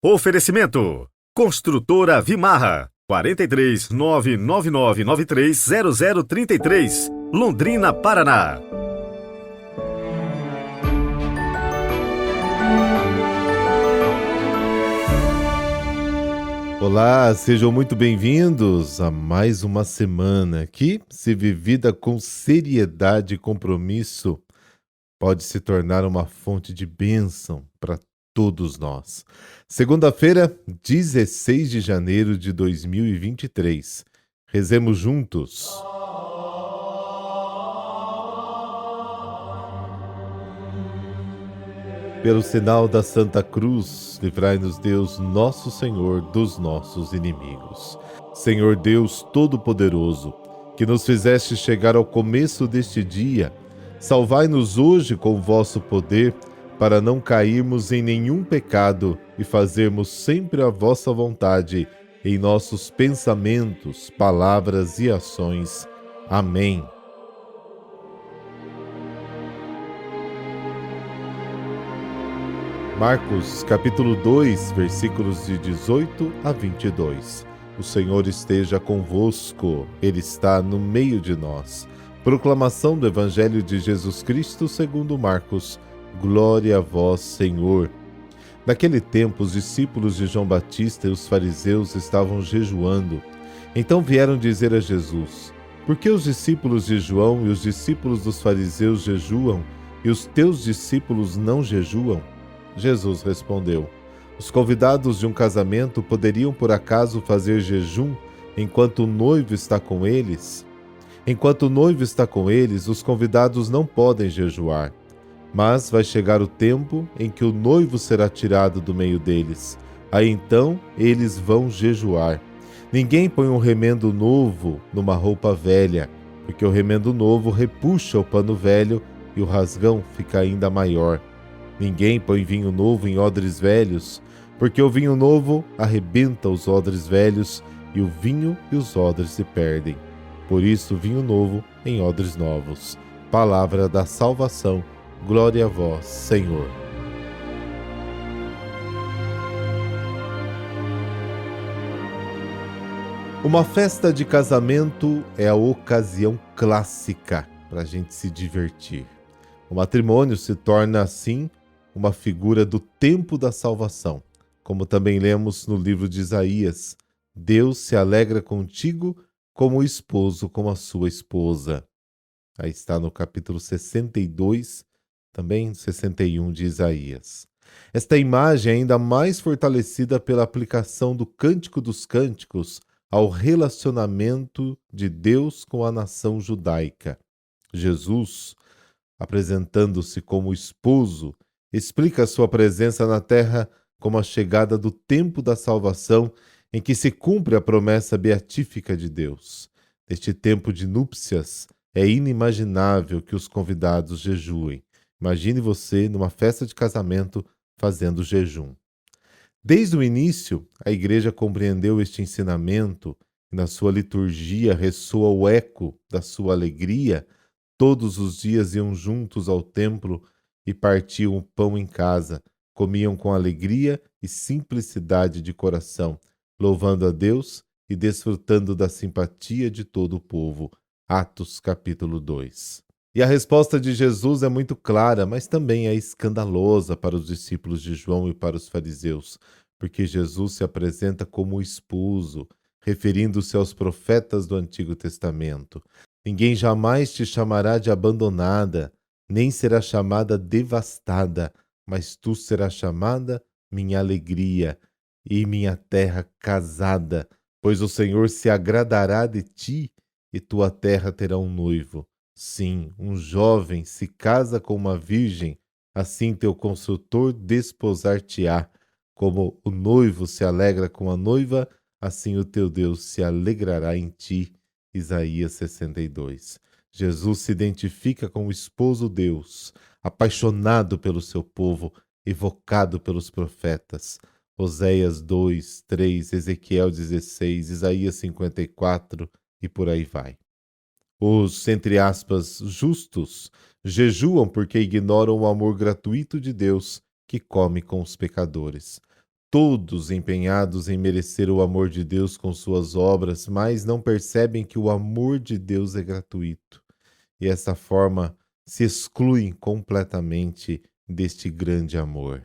Oferecimento: Construtora Vimarra, 43 99993 0033, Londrina, Paraná. Olá, sejam muito bem-vindos a mais uma semana que, se vivida com seriedade e compromisso, pode se tornar uma fonte de bênção para todos nós. Segunda-feira, 16 de janeiro de 2023. Rezemos juntos. Pelo sinal da Santa Cruz, livrai-nos Deus, nosso Senhor, dos nossos inimigos. Senhor Deus Todo-Poderoso, que nos fizeste chegar ao começo deste dia, salvai-nos hoje com o vosso poder, para não cairmos em nenhum pecado e fazermos sempre a vossa vontade em nossos pensamentos, palavras e ações. Amém. Marcos, capítulo 2, versículos de 18 a 22. O Senhor esteja convosco, Ele está no meio de nós. Proclamação do Evangelho de Jesus Cristo segundo Marcos. Glória a vós, Senhor. Naquele tempo, os discípulos de João Batista e os fariseus estavam jejuando. Então vieram dizer a Jesus: por que os discípulos de João e os discípulos dos fariseus jejuam e os teus discípulos não jejuam? Jesus respondeu: os convidados de um casamento poderiam por acaso fazer jejum enquanto o noivo está com eles? Enquanto o noivo está com eles, os convidados não podem jejuar. Mas vai chegar o tempo em que o noivo será tirado do meio deles. Aí então eles vão jejuar. Ninguém põe um remendo novo numa roupa velha, porque o remendo novo repuxa o pano velho e o rasgão fica ainda maior. Ninguém põe vinho novo em odres velhos, porque o vinho novo arrebenta os odres velhos e o vinho e os odres se perdem. Por isso, vinho novo em odres novos. Palavra da salvação. Glória a vós, Senhor. Uma festa de casamento é a ocasião clássica para a gente se divertir. O matrimônio se torna, assim, uma figura do tempo da salvação, como também lemos no livro de Isaías: Deus se alegra contigo como o esposo com a sua esposa. Aí está no capítulo 62, também 61 de Isaías. Esta imagem é ainda mais fortalecida pela aplicação do Cântico dos Cânticos ao relacionamento de Deus com a nação judaica. Jesus, apresentando-se como esposo, explica sua presença na terra como a chegada do tempo da salvação em que se cumpre a promessa beatífica de Deus. Neste tempo de núpcias, é inimaginável que os convidados jejuem. Imagine você numa festa de casamento fazendo jejum. Desde o início, a Igreja compreendeu este ensinamento e na sua liturgia ressoa o eco da sua alegria. Todos os dias iam juntos ao templo e partiam o pão em casa, comiam com alegria e simplicidade de coração, louvando a Deus e desfrutando da simpatia de todo o povo. Atos capítulo 2. E a resposta de Jesus é muito clara, mas também é escandalosa para os discípulos de João e para os fariseus, porque Jesus se apresenta como esposo, referindo-se aos profetas do Antigo Testamento. Ninguém jamais te chamará de abandonada, nem será chamada devastada, mas tu serás chamada minha alegria e minha terra casada, pois o Senhor se agradará de ti e tua terra terá um noivo. Sim, um jovem se casa com uma virgem, assim teu construtor desposar-te-á. Como o noivo se alegra com a noiva, assim o teu Deus se alegrará em ti. Isaías 62. Jesus se identifica com o esposo Deus, apaixonado pelo seu povo, evocado pelos profetas. Oséias 2, 3, Ezequiel 16, Isaías 54 e por aí vai. Os, entre aspas, justos, jejuam porque ignoram o amor gratuito de Deus que come com os pecadores. todos empenhados em merecer o amor de Deus com suas obras, mas não percebem que o amor de Deus é gratuito. E dessa forma se excluem completamente deste grande amor.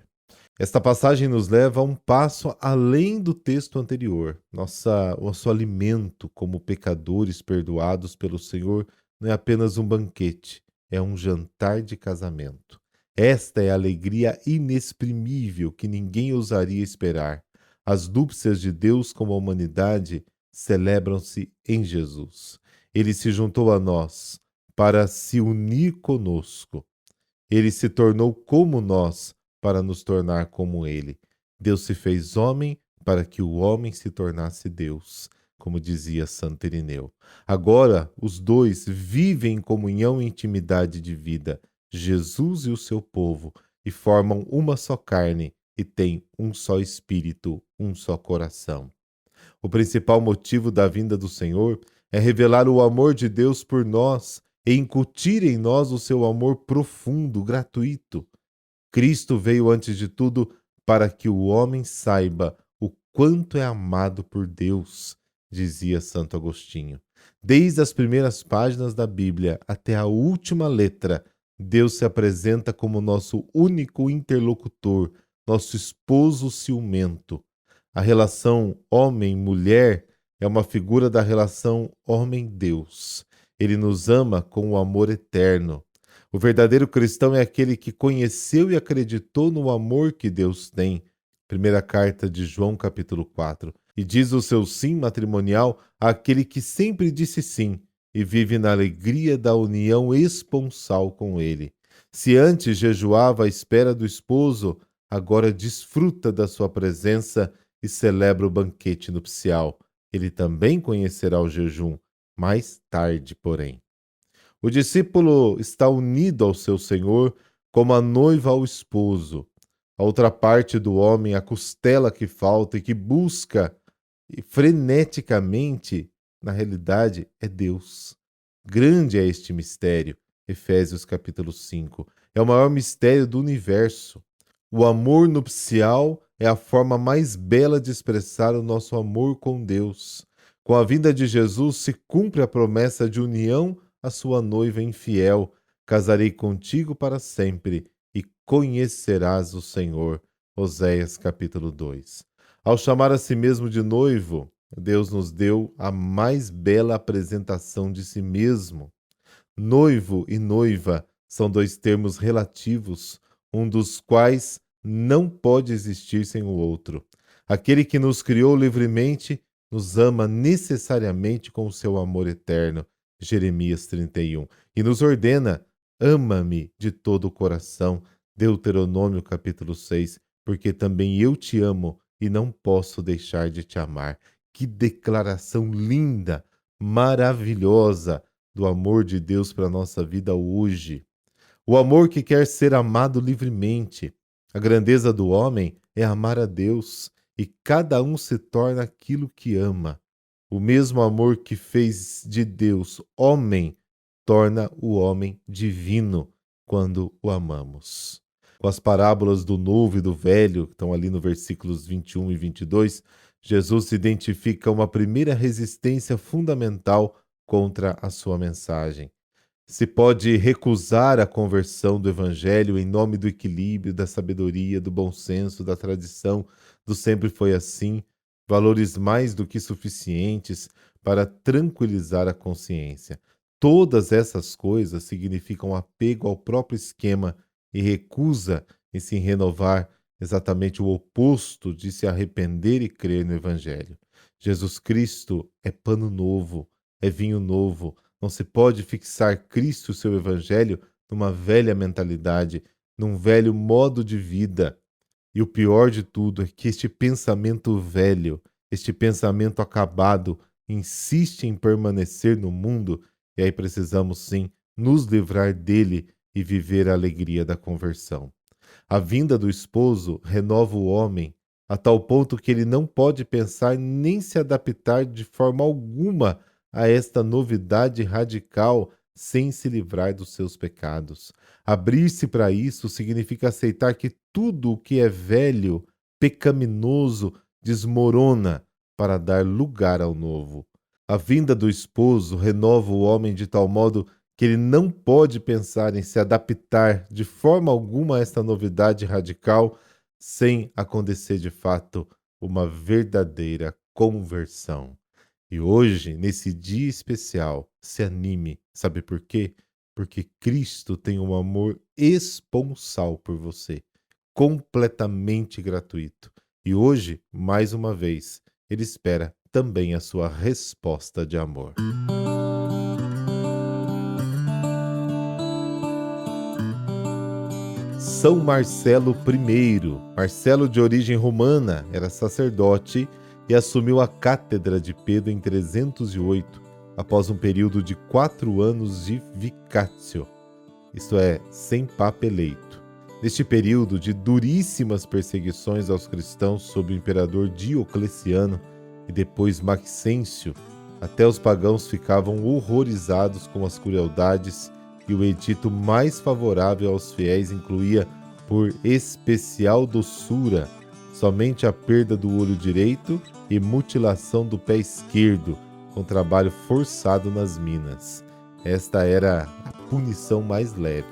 Esta passagem nos leva a um passo além do texto anterior. Nosso alimento como pecadores perdoados pelo Senhor não é apenas um banquete, é um jantar de casamento. Esta é a alegria inexprimível que ninguém ousaria esperar. As núpcias de Deus com a humanidade celebram-se em Jesus. Ele se juntou a nós para se unir conosco. Ele se tornou como nós para nos tornar como ele. Deus se fez homem para que o homem se tornasse Deus, como dizia Santo Irineu. Agora, os dois vivem em comunhão e intimidade de vida, Jesus e o seu povo, e formam uma só carne e têm um só espírito, um só coração. O principal motivo da vinda do Senhor é revelar o amor de Deus por nós e incutir em nós o seu amor profundo, gratuito. Cristo veio antes de tudo para que o homem saiba o quanto é amado por Deus, dizia Santo Agostinho. Desde as primeiras páginas da Bíblia até a última letra, Deus se apresenta como nosso único interlocutor, nosso esposo ciumento. A relação homem-mulher é uma figura da relação homem-Deus. Ele nos ama com o amor eterno. O verdadeiro cristão é aquele que conheceu e acreditou no amor que Deus tem. Primeira carta de João, capítulo 4. E diz o seu sim matrimonial àquele que sempre disse sim e vive na alegria da união esponsal com ele. Se antes jejuava à espera do esposo, agora desfruta da sua presença e celebra o banquete nupcial. Ele também conhecerá o jejum, mais tarde, porém. O discípulo está unido ao seu Senhor como a noiva ao esposo. A outra parte do homem, a costela que falta e que busca freneticamente, na realidade, é Deus. Grande é este mistério. Efésios capítulo 5. É o maior mistério do universo. O amor nupcial é a forma mais bela de expressar o nosso amor com Deus. Com a vinda de Jesus se cumpre a promessa de união à sua noiva infiel. Casarei contigo para sempre e conhecerás o Senhor. Oséias capítulo 2. Ao chamar a si mesmo de noivo, Deus nos deu a mais bela apresentação de si mesmo. Noivo e noiva são dois termos relativos, um dos quais não pode existir sem o outro. Aquele que nos criou livremente nos ama necessariamente com o seu amor eterno, Jeremias 31, e nos ordena: ama-me de todo o coração, Deuteronômio capítulo 6, porque também eu te amo e não posso deixar de te amar. Que declaração linda, maravilhosa do amor de Deus para a nossa vida hoje. O amor que quer ser amado livremente. A grandeza do homem é amar a Deus e cada um se torna aquilo que ama. O mesmo amor que fez de Deus homem torna o homem divino quando o amamos. Com as parábolas do novo e do velho, que estão ali no versículos 21 e 22, Jesus identifica uma primeira resistência fundamental contra a sua mensagem. Se pode recusar a conversão do Evangelho em nome do equilíbrio, da sabedoria, do bom senso, da tradição, do sempre foi assim, valores mais do que suficientes para tranquilizar a consciência. Todas essas coisas significam apego ao próprio esquema e recusa em se renovar, exatamente o oposto de se arrepender e crer no Evangelho. Jesus Cristo é pano novo, é vinho novo. Não se pode fixar Cristo e o seu Evangelho numa velha mentalidade, num velho modo de vida. E o pior de tudo é que este pensamento velho, este pensamento acabado, insiste em permanecer no mundo, e aí precisamos sim nos livrar dele e viver a alegria da conversão. A vinda do esposo renova o homem a tal ponto que ele não pode pensar nem se adaptar de forma alguma a esta novidade radical sem se livrar dos seus pecados. Abrir-se para isso significa aceitar que tudo o que é velho pecaminoso desmorona para dar lugar ao novo. A vinda do esposo renova o homem de tal modo que ele não pode pensar em se adaptar de forma alguma a esta novidade radical sem acontecer de fato uma verdadeira conversão. E hoje, nesse dia especial, se anime. Sabe por quê? Porque Cristo tem um amor esponsal por você, completamente gratuito. E hoje, mais uma vez, Ele espera também a sua resposta de amor. São Marcelo I. Marcelo, de origem romana, era sacerdote e assumiu a cátedra de Pedro em 308, após um período de 4 anos de vicatio, isto é, sem papa eleito. Neste período de duríssimas perseguições aos cristãos sob o imperador Diocleciano e depois Maxêncio, até os pagãos ficavam horrorizados com as crueldades e o edito mais favorável aos fiéis incluía, por especial doçura, somente a perda do olho direito e mutilação do pé esquerdo, com trabalho forçado nas minas. Esta era a punição mais leve.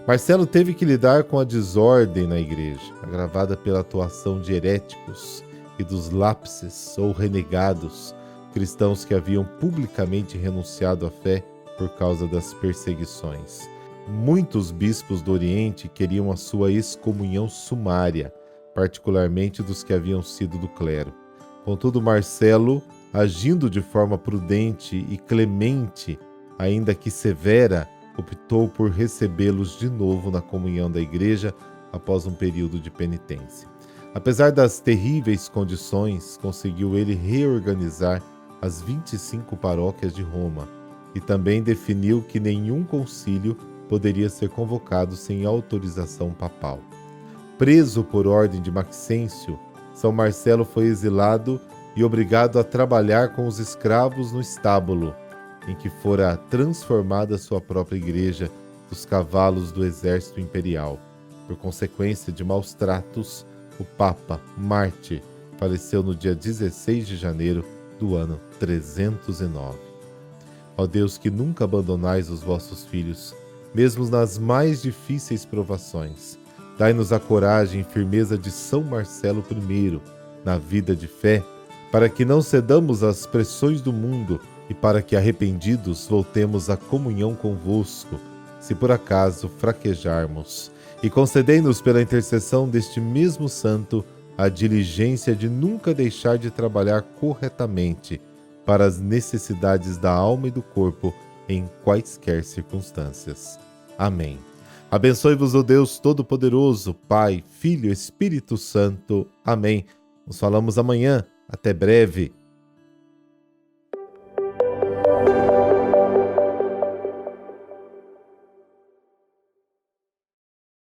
Marcelo teve que lidar com a desordem na igreja, agravada pela atuação de heréticos e dos lápices ou renegados, cristãos que haviam publicamente renunciado à fé por causa das perseguições. Muitos bispos do Oriente queriam a sua excomunhão sumária, particularmente dos que haviam sido do clero. Contudo, Marcelo, agindo de forma prudente e clemente, ainda que severa, optou por recebê-los de novo na comunhão da igreja após um período de penitência. Apesar das terríveis condições, conseguiu ele reorganizar as 25 paróquias de Roma e também definiu que nenhum concílio poderia ser convocado sem autorização papal. Preso por ordem de Maxêncio, São Marcelo foi exilado e obrigado a trabalhar com os escravos no estábulo, em que fora transformada sua própria igreja dos cavalos do exército imperial. Por consequência de maus tratos, o Papa, mártir, faleceu no dia 16 de janeiro do ano 309. Ó Deus, que nunca abandonais os vossos filhos, mesmo nas mais difíceis provações, dai-nos a coragem e firmeza de São Marcelo I, na vida de fé, para que não cedamos às pressões do mundo e para que, arrependidos, voltemos à comunhão convosco, se por acaso fraquejarmos. E concedei-nos, pela intercessão deste mesmo santo, a diligência de nunca deixar de trabalhar corretamente para as necessidades da alma e do corpo em quaisquer circunstâncias. Amém. Abençoe-vos o Deus Todo-Poderoso, Pai, Filho e Espírito Santo. Amém. Nos falamos amanhã. Até breve.